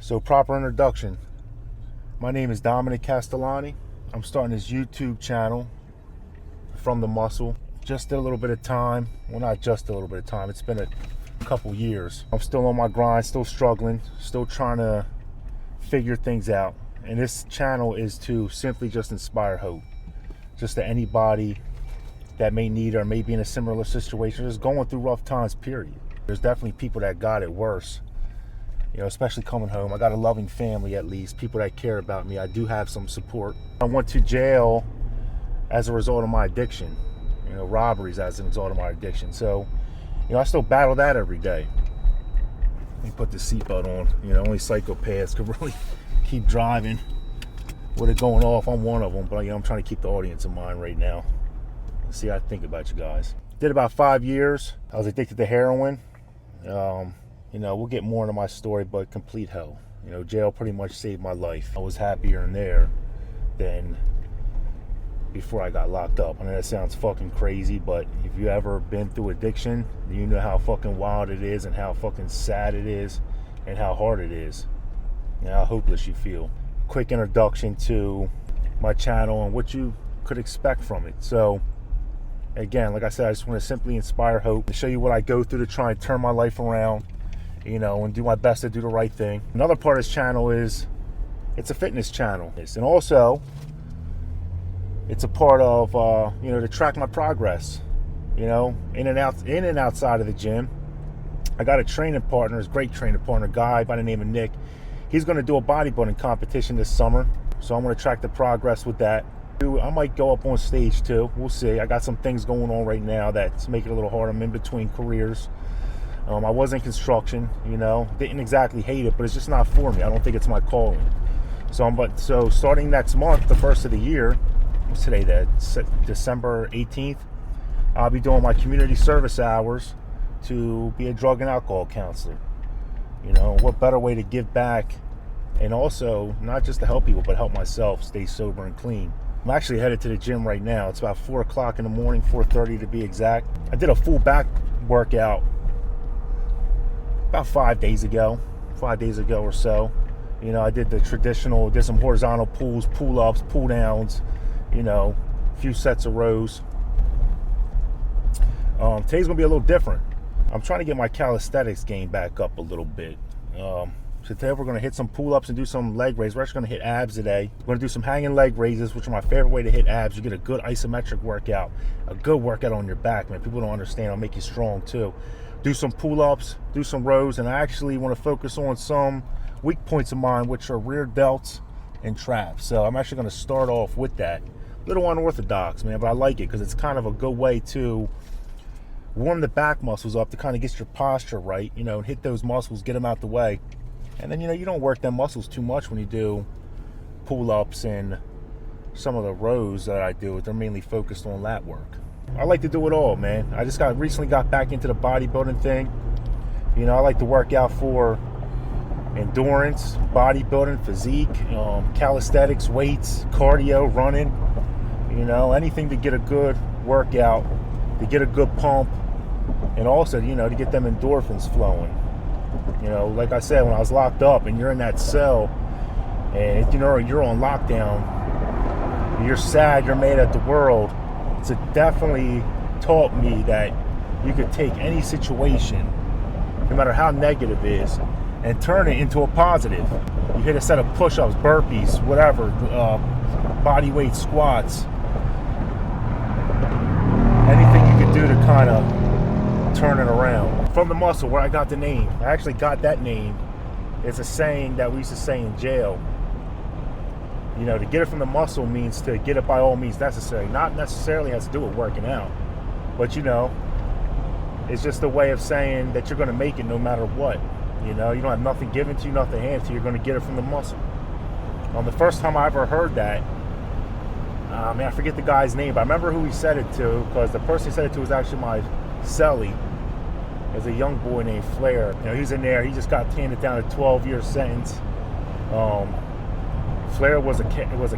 So, proper introduction. My name is Dominic Castellani. I'm starting this YouTube channel, From the Muscle. Just a little bit of time. Well, not just a little bit of time. It's been a couple years. I'm still on my grind, still struggling, still trying to figure things out. And this channel is to simply just inspire hope. Just to anybody that may need or may be in a similar situation, just going through rough times, period. There's definitely people that got it worse. You know, especially coming home. I got a loving family, at least, people that care about me. I do have some support. I went to jail as a result of my addiction, you know, robberies as a result of my addiction. So, you know, I still battle that every day. Let me put the seatbelt on. You know, only psychopaths could really keep driving with it going off. I'm one of them, but you know, I'm trying to keep the audience in mind right now. Let's see how I think about you guys. Did about 5 years. I was addicted to heroin. You know, we'll get more into my story, but complete hell. You know, jail pretty much saved my life. I was happier in there than before I got locked up. I know that sounds fucking crazy, but if you ever been through addiction, you know how fucking wild it is and how fucking sad it is and how hard it is and how hopeless you feel. Quick introduction to my channel and what you could expect from it. So, again, like I said, I just want to simply inspire hope, to show you what I go through to try and turn my life around, you know, and do my best to do the right thing. Another part of this channel is it's a fitness channel, and also it's a part of you know, to track my progress, you know, in and outside of the gym. I got a training partner, a great training partner, guy by the name of Nick. He's going to do a bodybuilding competition this summer, so I'm going to track the progress with that. I might go up on stage too. We'll see. I got some things going on right now that's making it a little hard. I'm in between careers. I was in construction, you know, didn't exactly hate it, but it's just not for me. I don't think it's my calling. So starting next month, the first of the year, what's today, December 18th, I'll be doing my community service hours to be a drug and alcohol counselor. You know, what better way to give back, and also not just to help people, but help myself stay sober and clean. I'm actually headed to the gym right now. It's about 4 o'clock in the morning, 4:30 to be exact. I did a full back workout about 5 days ago or so. You know, I did the traditional, did some horizontal pulls, pull-ups, pull-downs, you know, a few sets of rows. Today's gonna be a little different. I'm trying to get my calisthenics game back up a little bit. So today we're going to hit some pull-ups and do some leg raises. We're actually going to hit abs today. We're going to do some hanging leg raises, which are my favorite way to hit abs. You get a good isometric workout, a good workout on your back, man. People don't understand. It'll make you strong too. Do some pull-ups, do some rows, and I actually want to focus on some weak points of mine, which are rear delts and traps. So I'm actually going to start off with that. A little unorthodox, man, but I like it because it's kind of a good way to warm the back muscles up, to kind of get your posture right, you know, and hit those muscles, get them out the way. And then, you know, you don't work them muscles too much when you do pull-ups and some of the rows that I do. They're mainly focused on lat work. I like to do it all, man. I just recently got back into the bodybuilding thing. You know, I like to work out for endurance, bodybuilding, physique, calisthenics, weights, cardio, running. You know, anything to get a good workout, to get a good pump, and also, you know, to get them endorphins flowing. You know, like I said, when I was locked up and you're in that cell and, you know, you're on lockdown, you're sad, you're mad at the world, it's definitely taught me that you could take any situation, no matter how negative it is, and turn it into a positive. You hit a set of push-ups, burpees, whatever, body weight squats, anything you could do to kind of turn it around. From the Muscle, where I got the name. I actually got that name. It's a saying that we used to say in jail. You know, to get it from the muscle means to get it by all means necessary. Not necessarily has to do with working out. But, you know, it's just a way of saying that you're going to make it no matter what. You know, you don't have nothing given to you, nothing handed to you. You're going to get it from the muscle. The first time I ever heard that, man, I forget the guy's name, but I remember who he said it to, because the person he said it to was actually my cellie. There's a young boy named Flair. You know, he's in there. He just got handed down a 12-year sentence. Flair was a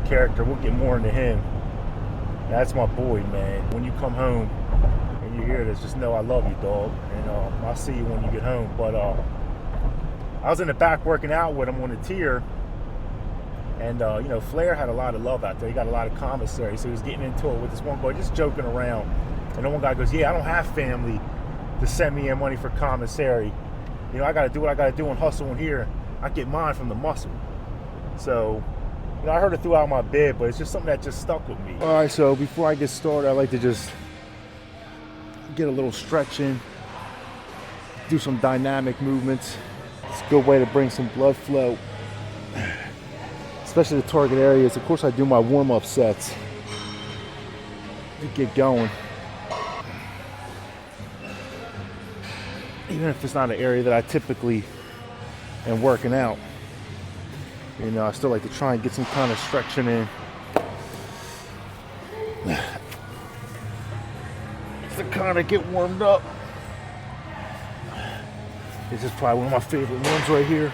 character. We'll get more into him. That's my boy, man. When you come home and you hear this, just know I love you, dog. And I'll see you when you get home. But I was in the back working out with him on the tier, and you know, Flair had a lot of love out there. He got a lot of commissary, so he was getting into it with this one boy, just joking around. And the one guy goes, "Yeah, I don't have family to send me in money for commissary. You know, I got to do what I got to do and hustle in here. I get mine from the muscle." So, you know, I heard it throughout my bid, but it's just something that just stuck with me. All right, so before I get started, I like to just get a little stretch in, do some dynamic movements. It's a good way to bring some blood flow, especially the target areas. Of course, I do my warm-up sets to get going. Even if it's not an area that I typically am working out, you know, I still like to try and get some kind of stretching in. To kind of get warmed up. This is probably one of my favorite ones right here.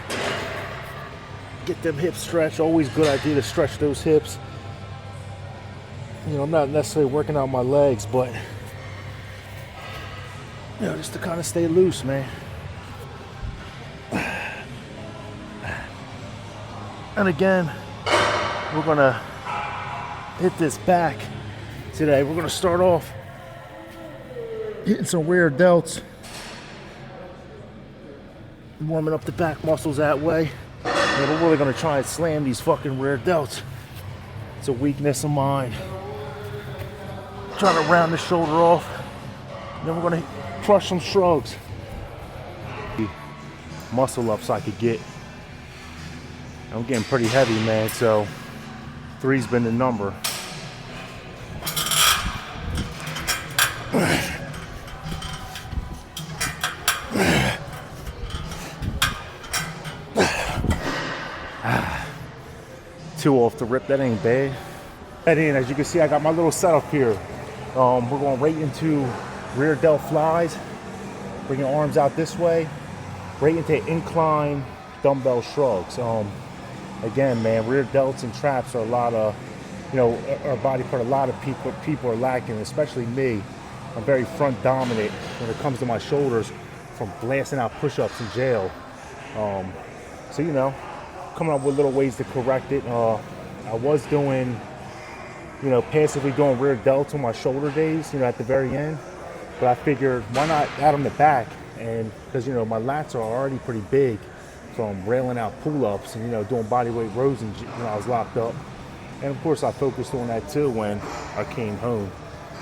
Get them hips stretched. Always good idea to stretch those hips. You know, I'm not necessarily working out my legs, but you know, just to kind of stay loose, man. And again, we're gonna hit this back today. We're gonna start off hitting some rear delts, warming up the back muscles that way. And we're really gonna try and slam these fucking rear delts. It's a weakness of mine. Trying to round the shoulder off. And then we're gonna crush some shrugs. Muscle ups I could get. I'm getting pretty heavy, man, so 3's been the number. Two off the rip, that ain't bad. And then, as you can see, I got my little setup here. We're going right into rear delt flies. Bring your arms out this way. Right into incline dumbbell shrugs. Again, man, rear delts and traps are a lot of, you know, our body part. A lot of people are lacking, especially me. I'm very front dominant when it comes to my shoulders from blasting out push-ups in jail. So, you know, coming up with little ways to correct it. I was doing, you know, passively doing rear delts on my shoulder days, you know, at the very end. But I figured, why not add them to back? And because, you know, my lats are already pretty big from railing out pull-ups and, you know, doing bodyweight rows and when I was locked up. And of course I focused on that too when I came home.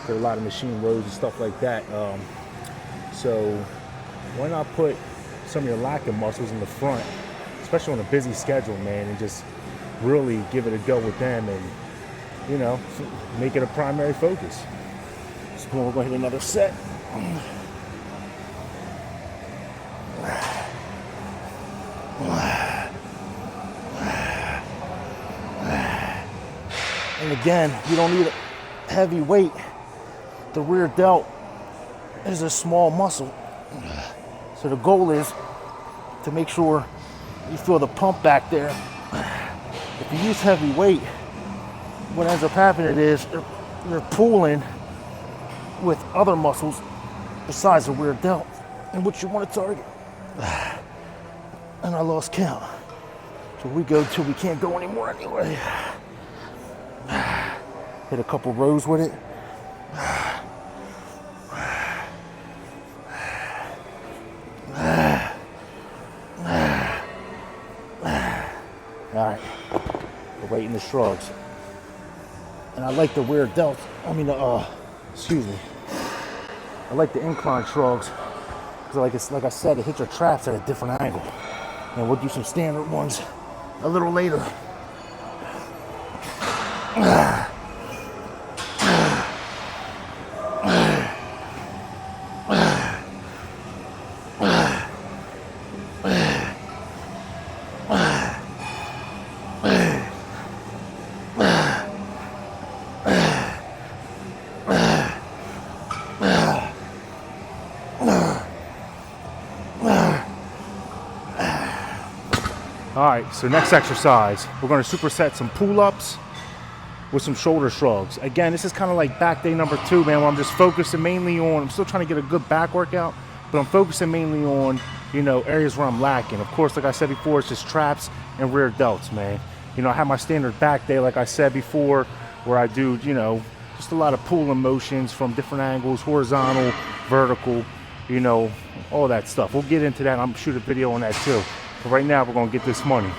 Did a lot of machine rows and stuff like that. So why not put some of your lacking muscles in the front, especially on a busy schedule, man, and just really give it a go with them and, you know, make it a primary focus. So we're going to hit another set. And again, you don't need a heavy weight. The rear delt is a small muscle. So the goal is to make sure you feel the pump back there. If you use heavy weight, what ends up happening is you're pulling with other muscles besides the rear delt and what you want to target. And I lost count. So we go till we can't go anymore anyway. Hit a couple rows with it. All right, we're right in the shrugs. And I like the rear delt. Excuse me. I like the incline shrugs because, like I said, it hits your traps at a different angle. And we'll do some standard ones a little later. All right, so next exercise, we're gonna superset some pull-ups with some shoulder shrugs. Again, this is kind of like back day number 2, man, where I'm just focusing mainly on, I'm still trying to get a good back workout, but I'm focusing mainly on you know, areas where I'm lacking. Of course, like I said before, it's just traps and rear delts, man. You know, I have my standard back day, like I said before, where I do, you know, just a lot of pulling motions from different angles, horizontal, vertical, you know, all that stuff. We'll get into that. I'm gonna shoot a video on that too. But right now, we're gonna get this money.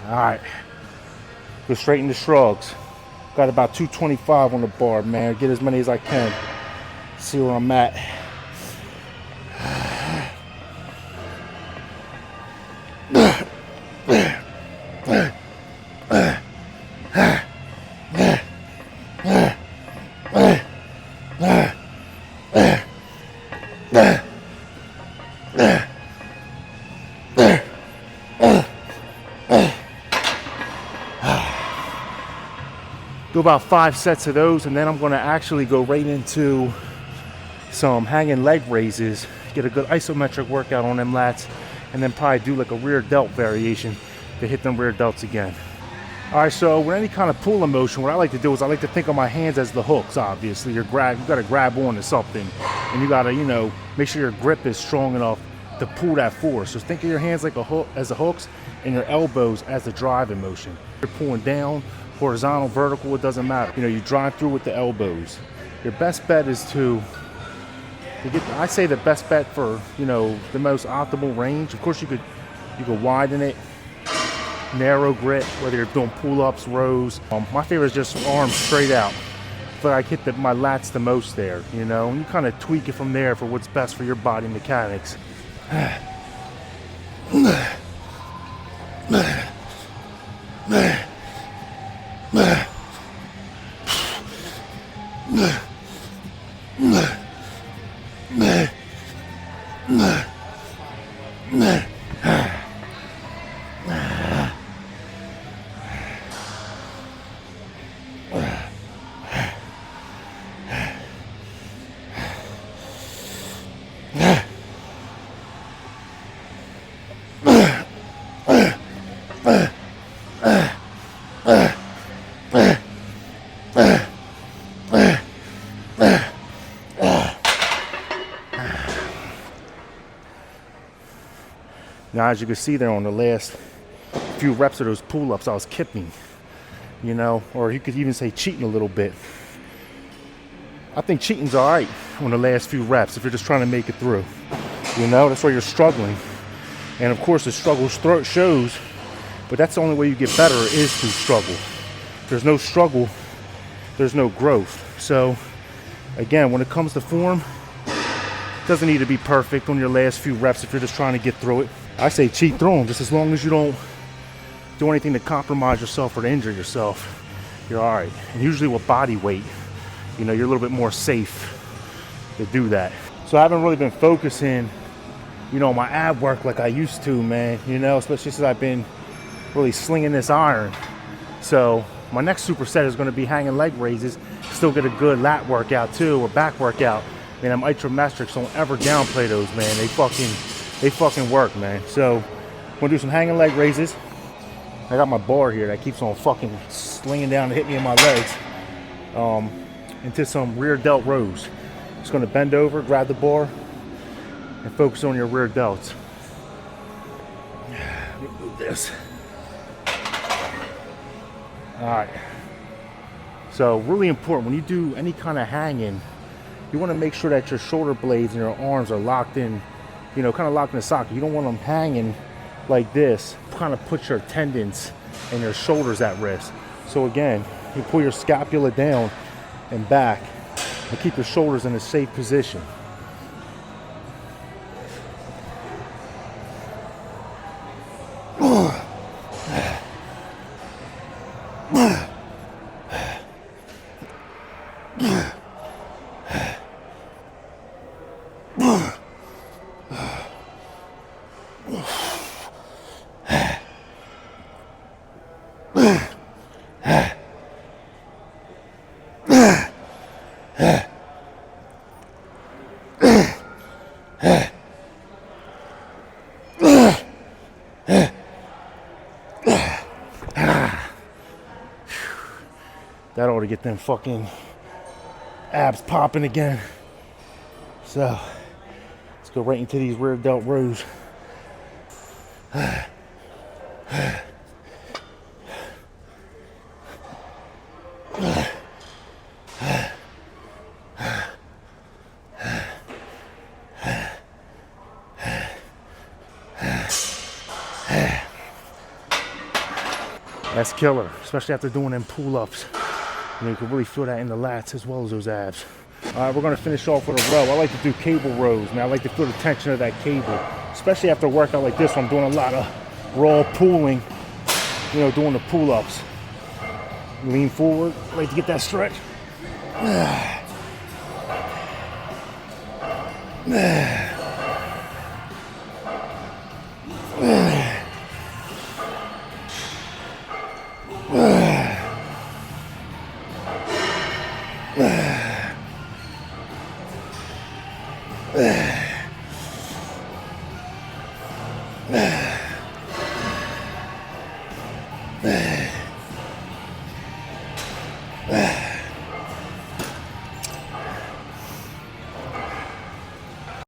All right, go straight into shrugs. Got about 225 on the bar, man. Get as many as I can. See where I'm at. Do about 5 sets of those, and then I'm gonna actually go right into some hanging leg raises, get a good isometric workout on them lats, and then probably do like a rear delt variation to hit them rear delts again. All right, so with any kind of pulling motion, what I like to do is I like to think of my hands as the hooks, obviously. You gotta grab onto something, and you gotta, you know, make sure your grip is strong enough to pull that force. So think of your hands like a hook, as the hooks, and your elbows as the driving motion. You're pulling down, horizontal, vertical, it doesn't matter. You know, you drive through with the elbows. Your best bet is to get, I say the best bet for, you know, the most optimal range. Of course, you could widen it, narrow grip, whether you're doing pull-ups, rows. My favorite is just arms straight out. But I hit my lats the most there, you know, and you kind of tweak it from there for what's best for your body mechanics. Now, as you can see there on the last few reps of those pull-ups, I was kipping, you know, or you could even say cheating a little bit. I think cheating's all right on the last few reps if you're just trying to make it through. You know, that's where you're struggling. And of course, the struggle shows, but that's the only way you get better is through struggle. If there's no struggle, there's no growth. So, again, when it comes to form, it doesn't need to be perfect on your last few reps if you're just trying to get through it. I say cheat through them, just as long as you don't do anything to compromise yourself or to injure yourself, you're all right. And usually with body weight, you know, you're a little bit more safe to do that. So I haven't really been focusing, you know, on my ab work like I used to, man, you know, especially since I've been really slinging this iron. So my next superset is going to be hanging leg raises, still get a good lat workout too, or back workout. Man, them isometrics, don't ever downplay those, man. They fucking work, man. So I'm gonna do some hanging leg raises. I got my bar here that keeps on fucking slinging down to hit me in my legs. Into some rear delt rows. Just gonna bend over, grab the bar, and focus on your rear delts. Let me move this. All right. So really important when you do any kind of hanging, you want to make sure that your shoulder blades and your arms are locked in, you know, kind of locked in a socket. You don't want them hanging like this, kind of put your tendons and your shoulders at risk. So again, you pull your scapula down and back and keep your shoulders in a safe position. That ought to get them fucking abs popping again. So let's go right into these rear delt rows. That's killer, especially after doing them pull-ups. You can really feel that in the lats as well as those abs. All right, we're gonna finish off with a row. I like to do cable rows, man. I like to feel the tension of that cable, especially after a workout like this. I'm doing a lot of raw pulling, you know, doing the pull-ups. Lean forward, I like to get that stretch.